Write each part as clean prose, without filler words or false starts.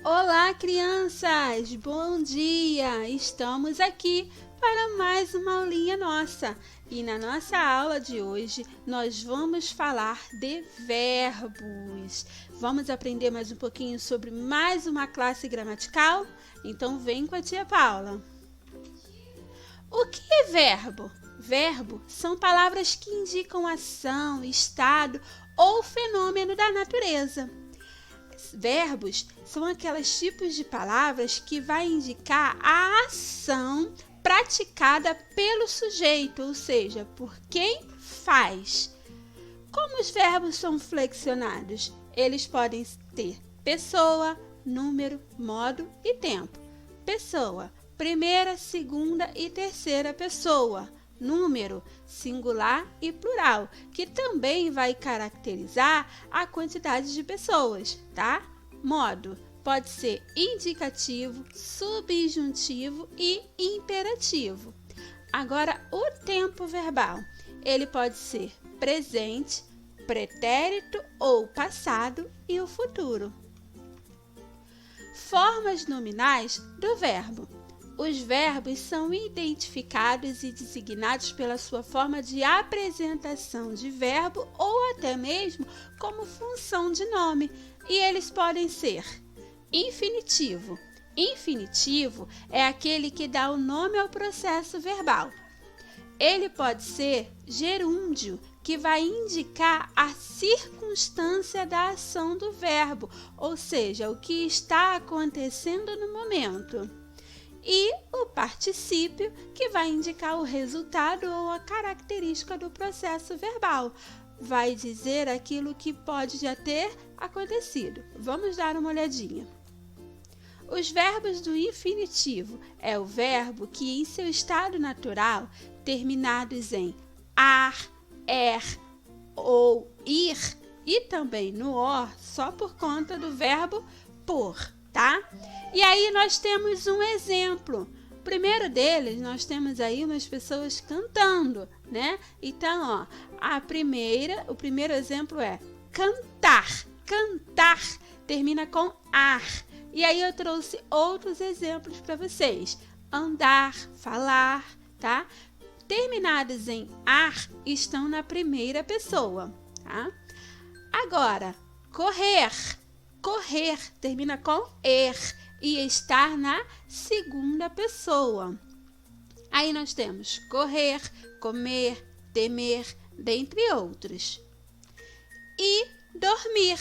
Olá, crianças! Bom dia! Estamos aqui para mais uma aulinha nossa. E na nossa aula de hoje, nós vamos falar de verbos. Vamos aprender mais um pouquinho sobre mais uma classe gramatical? Então, vem com a tia Paula. O que é verbo? Verbo são palavras que indicam ação, estado ou fenômeno da natureza. Verbos são aqueles tipos de palavras que vai indicar a ação praticada pelo sujeito, ou seja, por quem faz. Como os verbos são flexionados? Eles podem ter pessoa, número, modo e tempo. Pessoa, primeira, segunda e terceira pessoa. Número, singular e plural, que também vai caracterizar a quantidade de pessoas, tá? Modo, pode ser indicativo, subjuntivo e imperativo. Agora, o tempo verbal, ele pode ser presente, pretérito ou passado e o futuro. Formas nominais do verbo. Os verbos são identificados e designados pela sua forma de apresentação de verbo ou até mesmo como função de nome, e eles podem ser infinitivo. Infinitivo é aquele que dá o nome ao processo verbal. Ele pode ser gerúndio, que vai indicar a circunstância da ação do verbo, ou seja, o que está acontecendo no momento. E o particípio, que vai indicar o resultado ou a característica do processo verbal. Vai dizer aquilo que pode já ter acontecido. Vamos dar uma olhadinha. Os verbos do infinitivo é o verbo que, em seu estado natural, terminados em ar, ou ir, e também no or, só por conta do verbo por, tá? E aí nós temos um exemplo. O primeiro deles, nós temos aí umas pessoas cantando, né? Então, o primeiro exemplo é cantar. Cantar termina com ar. E aí eu trouxe outros exemplos para vocês. Andar, falar, tá? Terminados em ar estão na primeira pessoa, tá? Agora, correr. Correr termina com er e estar na segunda pessoa. Aí nós temos correr, comer, temer, dentre outros. E dormir,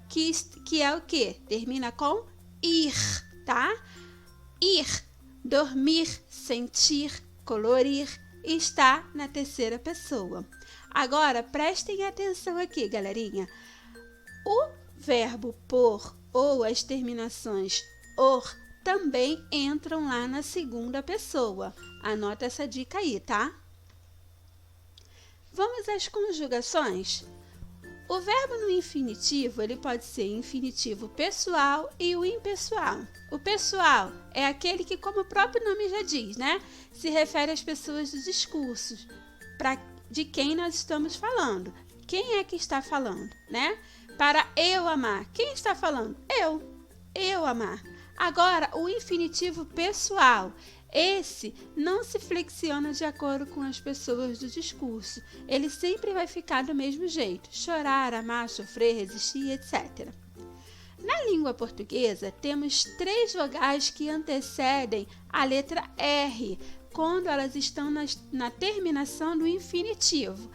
que é o quê? Termina com ir, tá? Ir, dormir, sentir, colorir, está na terceira pessoa. Agora, prestem atenção aqui, galerinha. O verbo por ou as terminações or também entram lá na segunda pessoa. Anota essa dica aí, tá? Vamos às conjugações? O verbo no infinitivo, ele pode ser infinitivo pessoal e o impessoal. O pessoal é aquele que, como o próprio nome já diz, né? Se refere às pessoas dos discursos, de quem nós estamos falando. Quem é que está falando, né? Para eu amar. Quem está falando? Eu amar. Agora, o infinitivo pessoal. Esse não se flexiona de acordo com as pessoas do discurso. Ele sempre vai ficar do mesmo jeito. Chorar, amar, sofrer, resistir, etc. Na língua portuguesa, temos 3 vogais que antecedem a letra R, quando elas estão na terminação do infinitivo.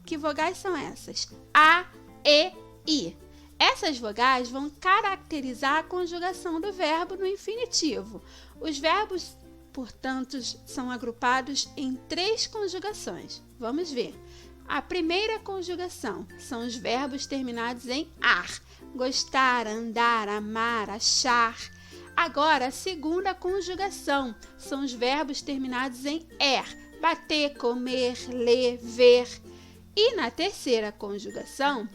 Que vogais são essas? A, E, I. Essas vogais vão caracterizar a conjugação do verbo no infinitivo. Os verbos, portanto, são agrupados em 3 conjugações. Vamos ver. A primeira conjugação são os verbos terminados em ar. Gostar, andar, amar, achar. Agora, a segunda conjugação são os verbos terminados em er. Bater, comer, ler, ver. E na terceira conjugação,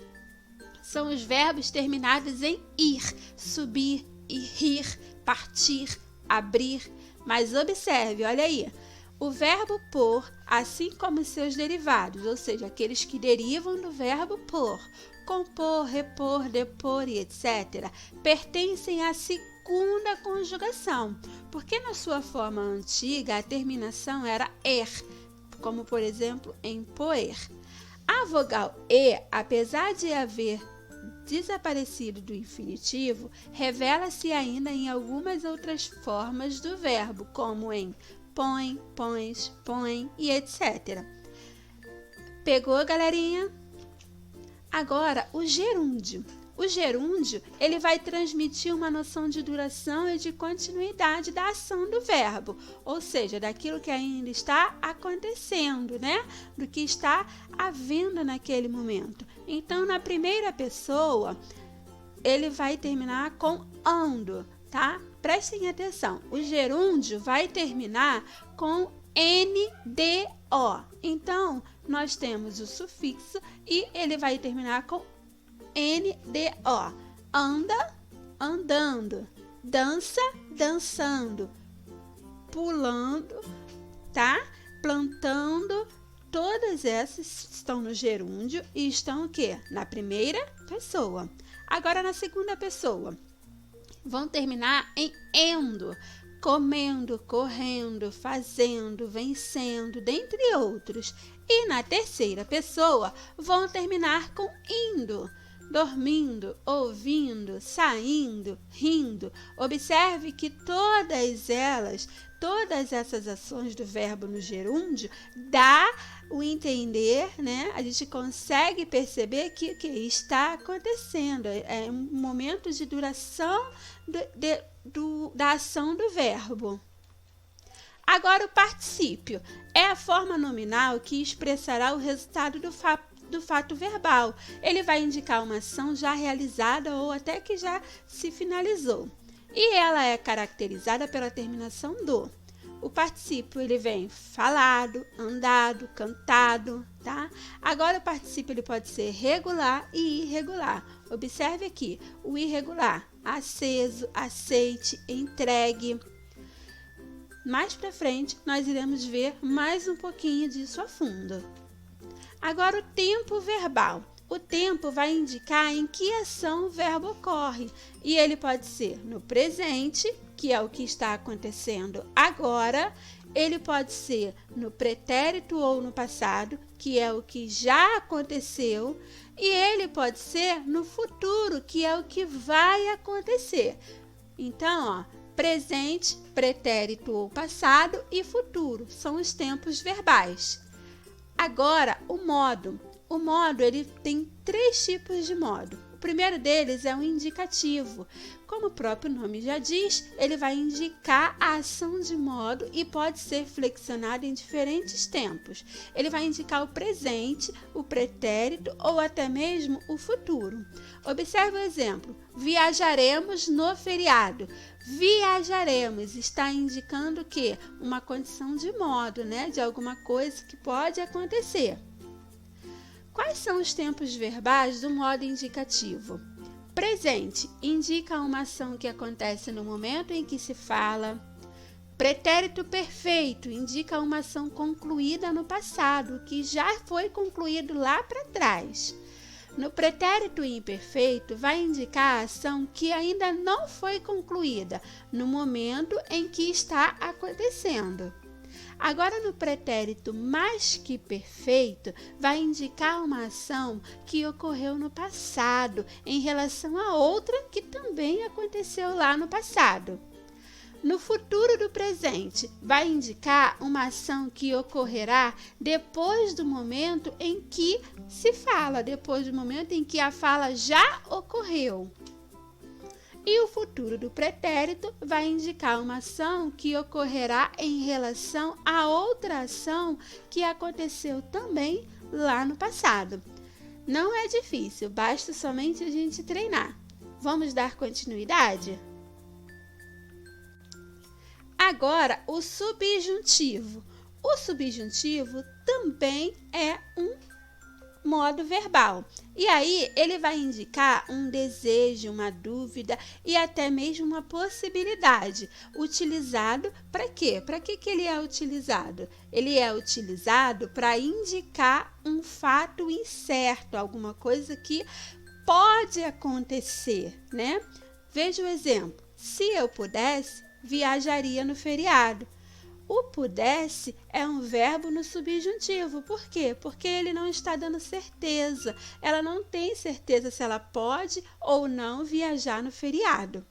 são os verbos terminados em ir, subir, rir, partir, abrir. Mas observe, olha aí, o verbo por, assim como seus derivados, ou seja, aqueles que derivam do verbo por, compor, repor, depor e etc., pertencem à segunda conjugação, porque na sua forma antiga a terminação era er, como por exemplo em poer. A vogal E, apesar de haver desaparecido do infinitivo, revela-se ainda em algumas outras formas do verbo, como em põe, pões, põe e etc. Pegou, galerinha? Agora, o gerúndio. O gerúndio, ele vai transmitir uma noção de duração e de continuidade da ação do verbo, ou seja, daquilo que ainda está acontecendo, né? Do que está havendo naquele momento. Então, na primeira pessoa, ele vai terminar com ando, tá? Prestem atenção. O gerúndio vai terminar com NDO. Então, nós temos o sufixo e ele vai terminar com NDO. Anda, andando. Dança, dançando. Pulando, tá? Plantando. Todas essas estão no gerúndio e estão o quê? Na primeira pessoa. Agora, na segunda pessoa, vão terminar em endo. Comendo, correndo, fazendo, vencendo, dentre outros. E na terceira pessoa, vão terminar com indo. Dormindo, ouvindo, saindo, rindo. Observe que todas essas ações do verbo no gerúndio dá o entender, né? A gente consegue perceber que está acontecendo. É um momento de duração da ação do verbo. Agora, o particípio é a forma nominal que expressará o resultado do fato verbal. Ele vai indicar uma ação já realizada ou até que já se finalizou. E ela é caracterizada pela terminação do. O particípio, ele vem falado, andado, cantado, tá? Agora, o particípio, ele pode ser regular e irregular. Observe aqui, o irregular, aceso, aceite, entregue. Mais para frente, nós iremos ver mais um pouquinho disso a fundo. Agora, o tempo verbal. O tempo vai indicar em que ação o verbo ocorre. E ele pode ser no presente, que é o que está acontecendo agora. Ele pode ser no pretérito ou no passado, que é o que já aconteceu. E ele pode ser no futuro, que é o que vai acontecer. Então, presente, pretérito ou passado e futuro são os tempos verbais. Agora, o modo. O modo, ele tem 3 tipos de modo. O primeiro deles é o indicativo. Como o próprio nome já diz, ele vai indicar a ação de modo e pode ser flexionado em diferentes tempos. Ele vai indicar o presente, o pretérito ou até mesmo o futuro. Observe o exemplo. Viajaremos no feriado. Viajaremos está indicando o quê? Uma condição de modo, né? De alguma coisa que pode acontecer. Quais são os tempos verbais do modo indicativo? Presente indica uma ação que acontece no momento em que se fala. Pretérito perfeito indica uma ação concluída no passado, que já foi concluído lá para trás. No pretérito imperfeito, vai indicar a ação que ainda não foi concluída, no momento em que está acontecendo. Agora, no pretérito mais que perfeito, vai indicar uma ação que ocorreu no passado, em relação a outra que também aconteceu lá no passado. No futuro do presente, vai indicar uma ação que ocorrerá depois do momento em que se fala, depois do momento em que a fala já ocorreu. E o futuro do pretérito vai indicar uma ação que ocorrerá em relação a outra ação que aconteceu também lá no passado. Não é difícil, basta somente a gente treinar. Vamos dar continuidade? Agora, o subjuntivo. O subjuntivo também é modo verbal. E aí, ele vai indicar um desejo, uma dúvida e até mesmo uma possibilidade. Utilizado para quê? Para que ele é utilizado? Ele é utilizado para indicar um fato incerto, alguma coisa que pode acontecer, né? Veja o exemplo. Se eu pudesse, viajaria no feriado. O pudesse é um verbo no subjuntivo. Por quê? Porque ele não está dando certeza. Ela não tem certeza se ela pode ou não viajar no feriado.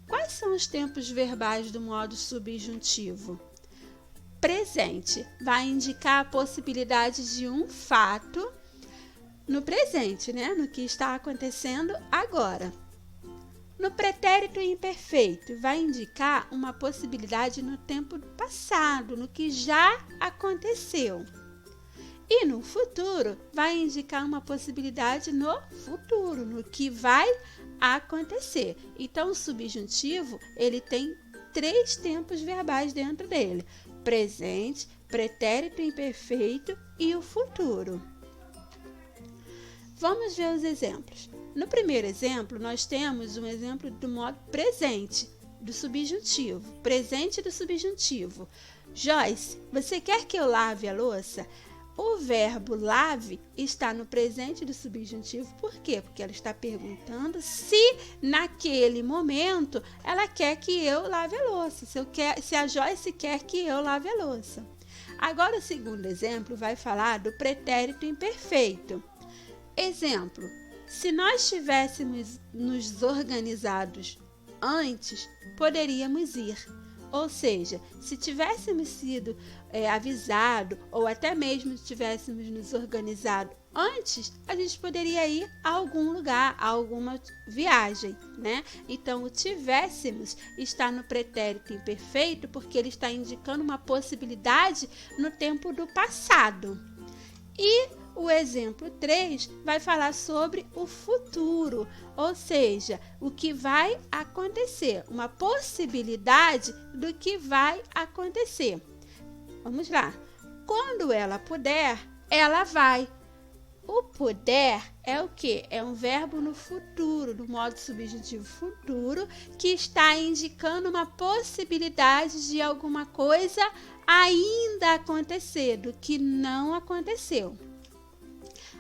Quais são os tempos verbais do modo subjuntivo? Presente vai indicar a possibilidade de um fato no presente, né? No que está acontecendo agora. No pretérito imperfeito, vai indicar uma possibilidade no tempo passado, no que já aconteceu. E no futuro, vai indicar uma possibilidade no futuro, no que vai acontecer. Então, o subjuntivo, ele tem 3 tempos verbais dentro dele: presente, pretérito imperfeito e o futuro. Vamos ver os exemplos. No primeiro exemplo, nós temos um exemplo do modo presente, do subjuntivo. Presente do subjuntivo. Joyce, você quer que eu lave a louça? O verbo lave está no presente do subjuntivo. Por quê? Porque ela está perguntando se naquele momento ela quer que eu lave a louça. Se a Joyce quer que eu lave a louça. Agora, o segundo exemplo vai falar do pretérito imperfeito. Exemplo: se nós tivéssemos nos organizados antes, poderíamos ir. Ou seja, se tivéssemos sido avisado ou até mesmo tivéssemos nos organizado antes, a gente poderia ir a algum lugar, a alguma viagem, né? Então, o tivéssemos está no pretérito imperfeito porque ele está indicando uma possibilidade no tempo do passado. E o exemplo 3 vai falar sobre o futuro, ou seja, o que vai acontecer, uma possibilidade do que vai acontecer. Vamos lá. Quando ela puder, ela vai. O puder é o quê? É um verbo no futuro, no modo subjuntivo futuro, que está indicando uma possibilidade de alguma coisa ainda acontecer, do que não aconteceu.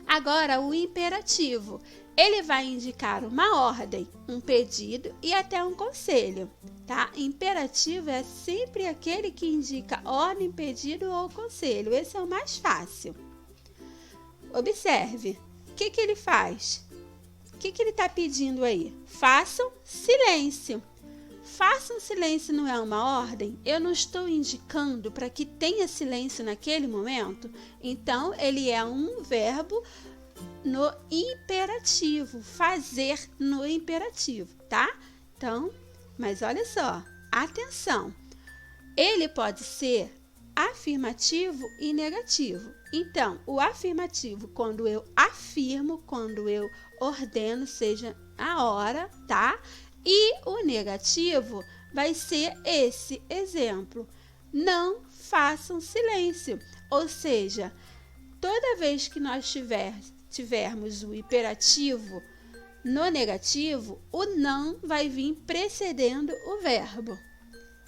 Agora, o imperativo. Ele vai indicar uma ordem, um pedido e até um conselho, tá? Imperativo é sempre aquele que indica ordem, pedido ou conselho. Esse é o mais fácil. Observe. O que ele faz? O que ele está pedindo aí? Façam silêncio. Façam silêncio não é uma ordem? Eu não estou indicando para que tenha silêncio naquele momento? Então, ele é um verbo no imperativo, fazer no imperativo, tá? Então, mas olha só, atenção. Ele pode ser afirmativo e negativo. Então, o afirmativo, quando eu afirmo, quando eu ordeno, seja a hora, tá? E o negativo vai ser esse exemplo. Não façam silêncio. Ou seja, toda vez que nós tivermos o imperativo no negativo, o não vai vir precedendo o verbo.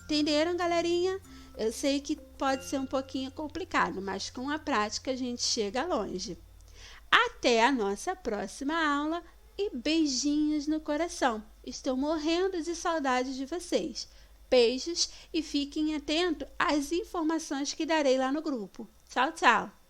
Entenderam, galerinha? Eu sei que pode ser um pouquinho complicado, mas com a prática a gente chega longe. Até a nossa próxima aula e beijinhos no coração. Estou morrendo de saudade de vocês. Beijos e fiquem atentos às informações que darei lá no grupo. Tchau, tchau!